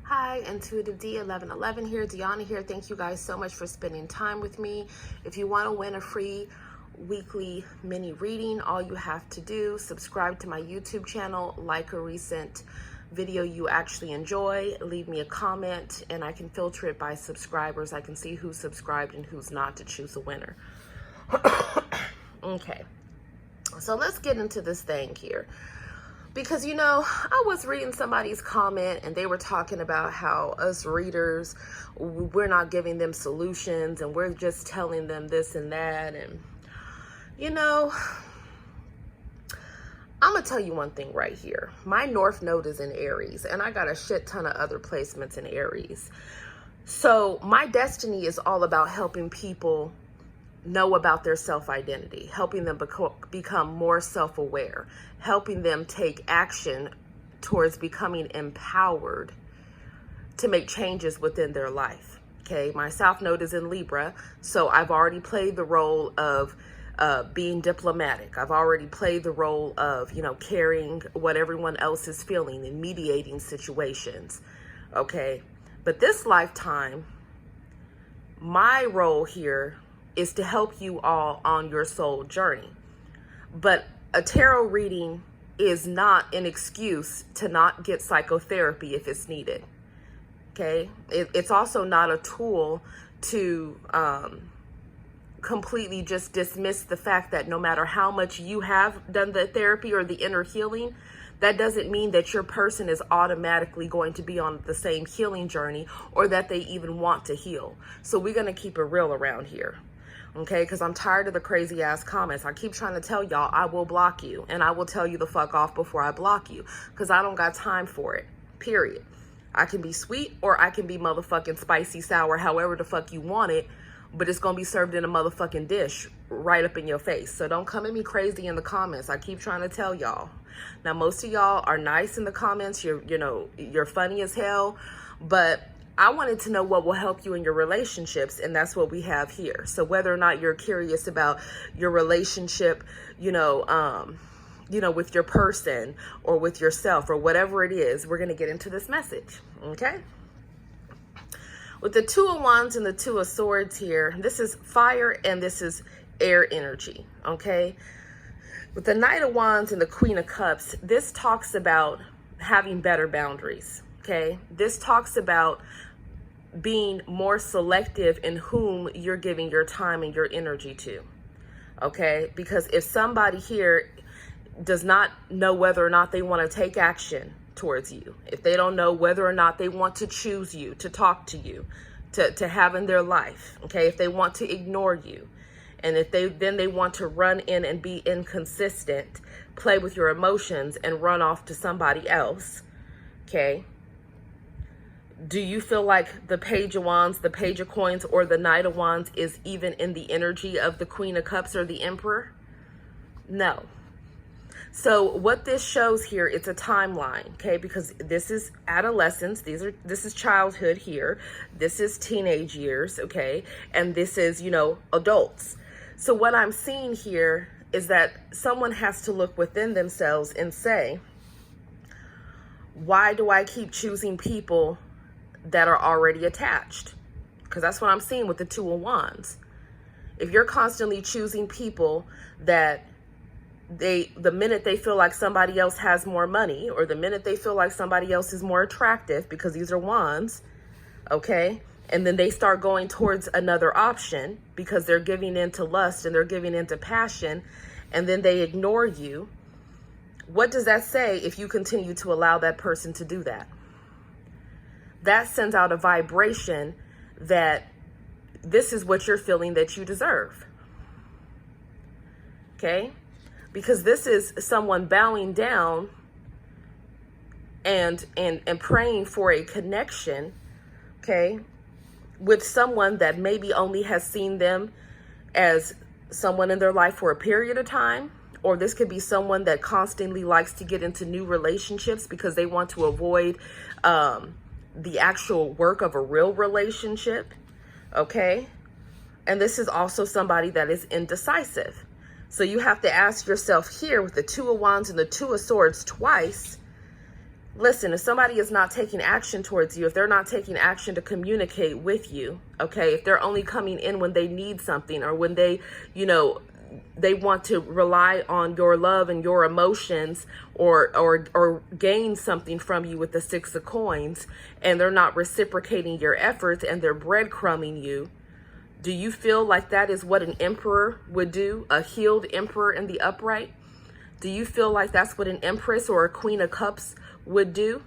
Hi, Intuitive D1111 here, Deanna here. Thank you guys so much for spending time with me. If you want to win a free weekly mini reading, all you have to do, subscribe to my YouTube channel, like a recent video you actually enjoy, leave me a comment, and I can filter it by subscribers. I can see who's subscribed and who's not to choose a winner. Okay, so let's get into this thing here. Because, you know, I was reading somebody's comment and they were talking about how us readers, we're not giving them solutions and we're just telling them this and that. And, you know, I'm going to tell you one thing right here. My North Node is in Aries and I got a shit ton of other placements in Aries. So my destiny is all about helping people know about their self-identity, helping them become more self-aware, helping them take action towards becoming empowered to make changes within their life. Okay, my South Node is in Libra, so I've already played the role of being diplomatic. I've already played the role of, you know, carrying what everyone else is feeling and mediating situations. Okay, but this lifetime, my role here is to help you all on your soul journey. But a tarot reading is not an excuse to not get psychotherapy if it's needed. Okay? It's also not a tool to completely just dismiss the fact that no matter how much you have done the therapy or the inner healing, that doesn't mean that your person is automatically going to be on the same healing journey or that they even want to heal. So we're going to keep it real around here. Okay, because I'm tired of the crazy ass comments. I keep trying to tell y'all I will block you and I will tell you the fuck off before I block you because I don't got time for it, period. I can be sweet or I can be motherfucking spicy, sour, however the fuck you want it, but it's going to be served in a motherfucking dish right up in your face. So don't come at me crazy in the comments. I keep trying to tell y'all. Now, most of y'all are nice in the comments. You're funny as hell, but I wanted to know what will help you in your relationships, and that's what we have here. So whether or not you're curious about your relationship, with your person or with yourself or whatever it is, we're going to get into this message, okay? With the Two of Wands and the Two of Swords here, this is fire and this is air energy, okay? With the Knight of Wands and the Queen of Cups, this talks about having better boundaries, okay? This talks about being more selective in whom you're giving your time and your energy to, okay? Because if somebody here does not know whether or not they want to take action towards you, if they don't know whether or not they want to choose you, to talk to you, to have in their life, okay? If they want to ignore you, and if they want to run in and be inconsistent, play with your emotions and run off to somebody else, okay? Do you feel like the Page of Wands, the Page of Coins, or the Knight of Wands is even in the energy of the Queen of Cups or the Emperor? No. So what this shows here, it's a timeline, okay? Because this is adolescence, this is childhood here, this is teenage years, okay? And this is, adults. So what I'm seeing here is that someone has to look within themselves and say, why do I keep choosing people that are already attached? Because that's what I'm seeing with the Two of Wands. If you're constantly choosing people that the minute they feel like somebody else has more money, or the minute they feel like somebody else is more attractive, because these are wands, okay, and then they start going towards another option because they're giving into lust and they're giving into passion, and then they ignore you, what does that say if you continue to allow that person to do that? That sends out a vibration that this is what you're feeling that you deserve. Okay? Because this is someone bowing down and praying for a connection, okay, with someone that maybe only has seen them as someone in their life for a period of time. Or this could be someone that constantly likes to get into new relationships because they want to avoid the actual work of a real relationship, okay? And this is also somebody that is indecisive. So you have to ask yourself here with the Two of Wands and the Two of Swords twice, Listen, if somebody is not taking action towards you, if they're not taking action to communicate with you, okay, if they're only coming in when they need something, or when they, they want to rely on your love and your emotions, or gain something from you with the 6 of coins, and they're not reciprocating your efforts and they're breadcrumbing you, do you feel like that is what an emperor would do? A healed emperor in the upright? Do you feel like that's what an empress or a queen of cups would do?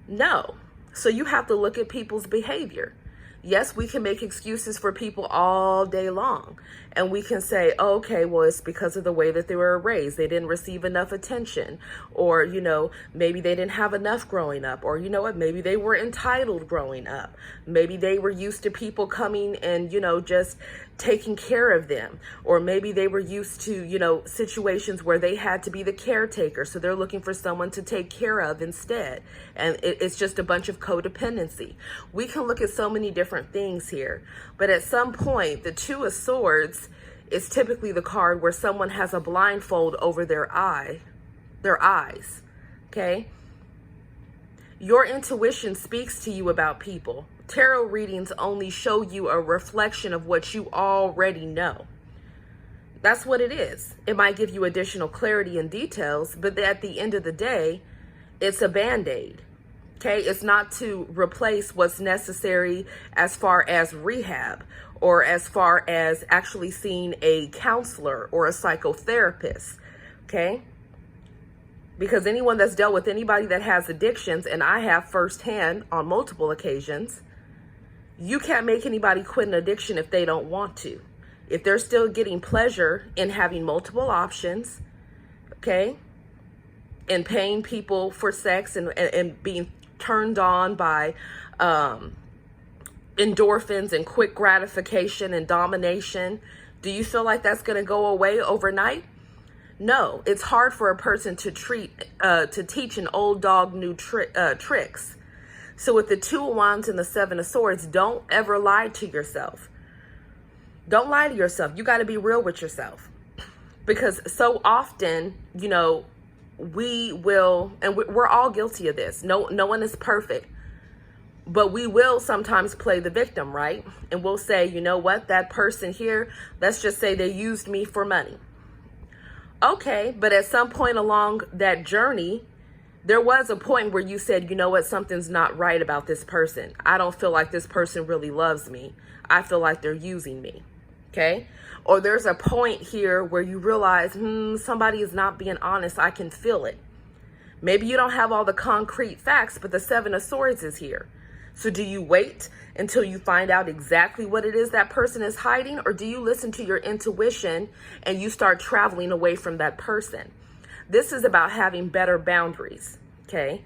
No. So you have to look at people's behavior. Yes, we can make excuses for people all day long. And we can say, oh, okay, well, it's because of the way that they were raised. They didn't receive enough attention. Or, maybe they didn't have enough growing up. Or, maybe they were entitled growing up. Maybe they were used to people coming and, just taking care of them. Or maybe they were used to, situations where they had to be the caretaker. So they're looking for someone to take care of instead. And it's just a bunch of codependency. We can look at so many different things here. But at some point, the 2 of Swords is typically the card where someone has a blindfold over their eyes. Okay? Your intuition speaks to you about people. Tarot readings only show you a reflection of what you already know. That's what it is. It might give you additional clarity and details, but at the end of the day, it's a band-aid. Okay? It's not to replace what's necessary as far as rehab, or as far as actually seeing a counselor or a psychotherapist. Okay? Because anyone that's dealt with anybody that has addictions, and I have firsthand on multiple occasions, you can't make anybody quit an addiction if they don't want to. If they're still getting pleasure in having multiple options, okay, and paying people for sex and being turned on by endorphins and quick gratification and domination, do you feel like that's going to go away overnight? No, it's hard for a person to teach an old dog new tricks. So with the 2 of Wands and the 7 of Swords, don't ever lie to yourself. Don't lie to yourself. You got to be real with yourself. Because so often, we will, and we're all guilty of this. No one is perfect. But we will sometimes play the victim, right? And we'll say, you know what, that person here, let's just say they used me for money. Okay, but at some point along that journey, there was a point where you said, you know what, something's not right about this person. I don't feel like this person really loves me. I feel like they're using me. Okay? Or there's a point here where you realize, somebody is not being honest. I can feel it. Maybe you don't have all the concrete facts, but the 7 of Swords is here. So do you wait until you find out exactly what it is that person is hiding? Or do you listen to your intuition and you start traveling away from that person? This is about having better boundaries, okay?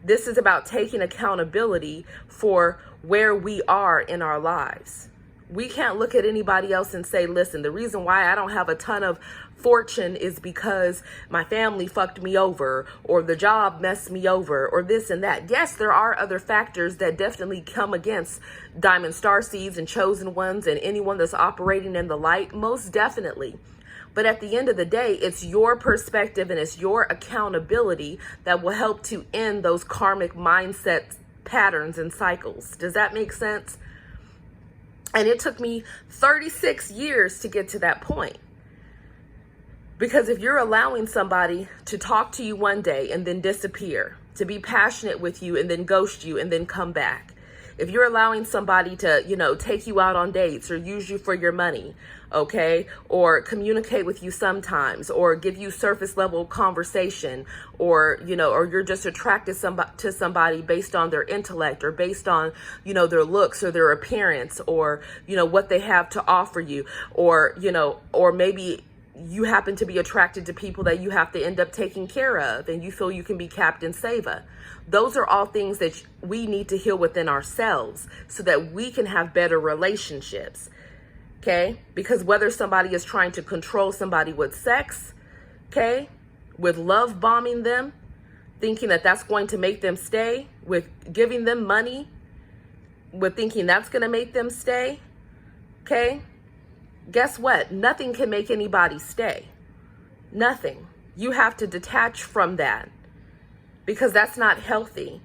This is about taking accountability for where we are in our lives. We can't look at anybody else and say, listen, the reason why I don't have a ton of fortune is because my family fucked me over, or the job messed me over, or this and that. Yes, there are other factors that definitely come against diamond starseeds and chosen ones and anyone that's operating in the light, most definitely. But at the end of the day, it's your perspective and it's your accountability that will help to end those karmic mindset patterns and cycles. Does that make sense? And it took me 36 years to get to that point. Because if you're allowing somebody to talk to you one day and then disappear, to be passionate with you and then ghost you and then come back, if you're allowing somebody to, take you out on dates or use you for your money, okay, or communicate with you sometimes, or give you surface level conversation, or, or you're just attracted to somebody based on their intellect or based on, their looks or their appearance or, what they have to offer you, or, or maybe you happen to be attracted to people that you have to end up taking care of and you feel you can be Captain Sava. Those are all things that we need to heal within ourselves so that we can have better relationships. Okay? Because whether somebody is trying to control somebody with sex, okay, with love bombing them, thinking that that's going to make them stay, with giving them money, with thinking that's going to make them stay, okay? Guess what? Nothing can make anybody stay. Nothing. You have to detach from that. because that's not healthy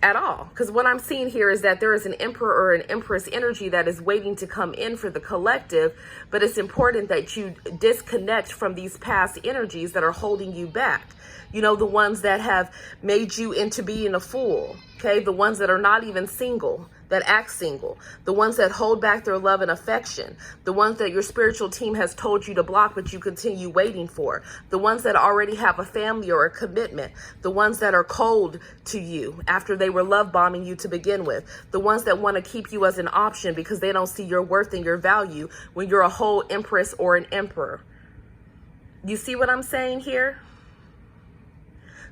at all. Because what I'm seeing here is that there is an emperor or an empress energy that is waiting to come in for the collective, but it's important that you disconnect from these past energies that are holding you back. You know, the ones that have made you into being a fool, okay? The ones that are not even single, that act single, the ones that hold back their love and affection, the ones that your spiritual team has told you to block but you continue waiting for, the ones that already have a family or a commitment, the ones that are cold to you after they were love bombing you to begin with, the ones that want to keep you as an option because they don't see your worth and your value when you're a whole empress or an emperor. You see what I'm saying here?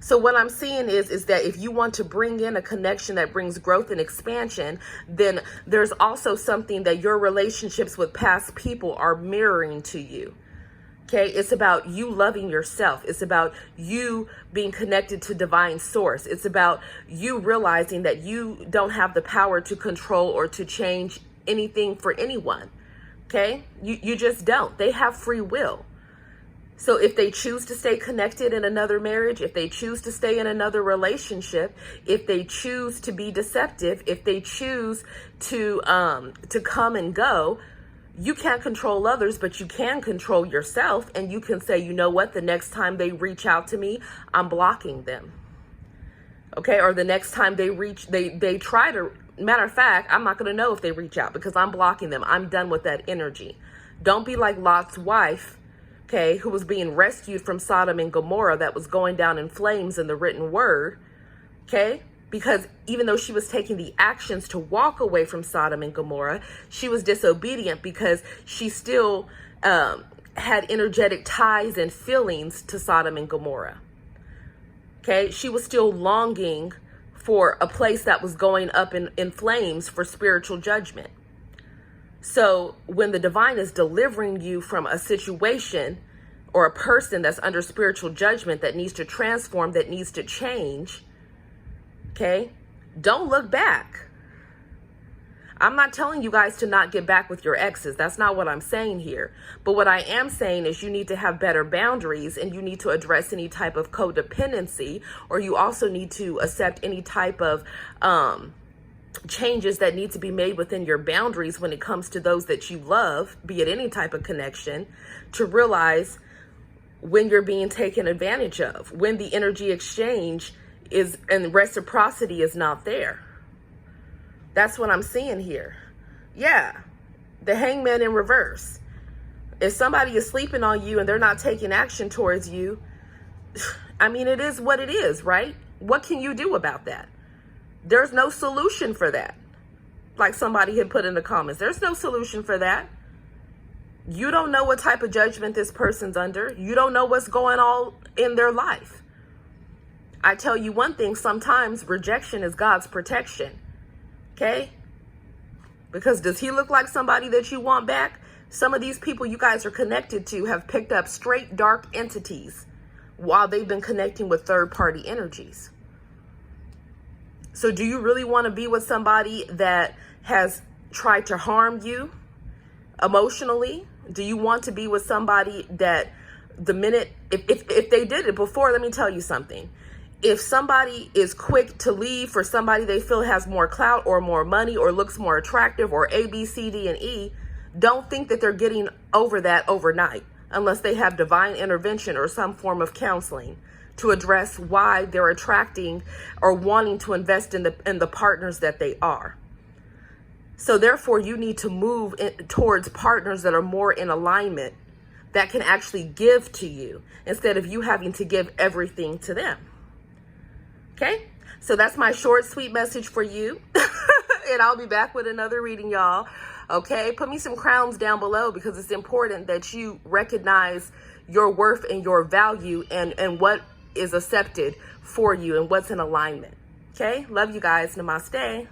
So what I'm seeing is that if you want to bring in a connection that brings growth and expansion, then there's also something that your relationships with past people are mirroring to you. Okay, it's about you loving yourself. It's about you being connected to divine source. It's about you realizing that you don't have the power to control or to change anything for anyone. Okay, you just don't. They have free will. So if they choose to stay connected in another marriage, if they choose to stay in another relationship, if they choose to be deceptive, if they choose to come and go, you can't control others, but you can control yourself. And you can say, you know what, the next time they reach out to me, I'm blocking them. Okay, or the next time they try to, matter of fact, I'm not going to know if they reach out because I'm blocking them. I'm done with that energy. Don't be like Lot's wife, okay, who was being rescued from Sodom and Gomorrah, that was going down in flames in the written word, okay? Because even though she was taking the actions to walk away from Sodom and Gomorrah, she was disobedient because she still had energetic ties and feelings to Sodom and Gomorrah, okay? She was still longing for a place that was going up in flames for spiritual judgment. So when the divine is delivering you from a situation or a person that's under spiritual judgment that needs to transform, that needs to change, okay, don't look back. I'm not telling you guys to not get back with your exes. That's not what I'm saying here. But what I am saying is you need to have better boundaries, and you need to address any type of codependency, or you also need to accept any type of changes that need to be made within your boundaries when it comes to those that you love, be it any type of connection, to realize when you're being taken advantage of, when the energy exchange is and reciprocity is not there. That's what I'm seeing here. Yeah, the hangman in reverse. If somebody is sleeping on you and they're not taking action towards you, I mean, it is what it is, right? What can you do about that? There's no solution for that. Like somebody had put in the comments, there's no solution for that. You don't know what type of judgment this person's under. You don't know what's going on in their life. I tell you one thing, sometimes rejection is God's protection. Okay? Because does he look like somebody that you want back? Some of these people you guys are connected to have picked up straight dark entities while they've been connecting with third-party energies. So do you really want to be with somebody that has tried to harm you emotionally? Do you want to be with somebody that the minute, if they did it before, let me tell you something. If somebody is quick to leave for somebody they feel has more clout or more money or looks more attractive or A, B, C, D, and E, don't think that they're getting over that overnight unless they have divine intervention or some form of counseling to address why they're attracting or wanting to invest in the partners that they are. So therefore, you need to move towards partners that are more in alignment, that can actually give to you instead of you having to give everything to them. Okay? So that's my short, sweet message for you. And I'll be back with another reading, y'all. Okay? Put me some crowns down below because it's important that you recognize your worth and your value and what is accepted for you and what's in alignment. Okay? Love you guys. Namaste.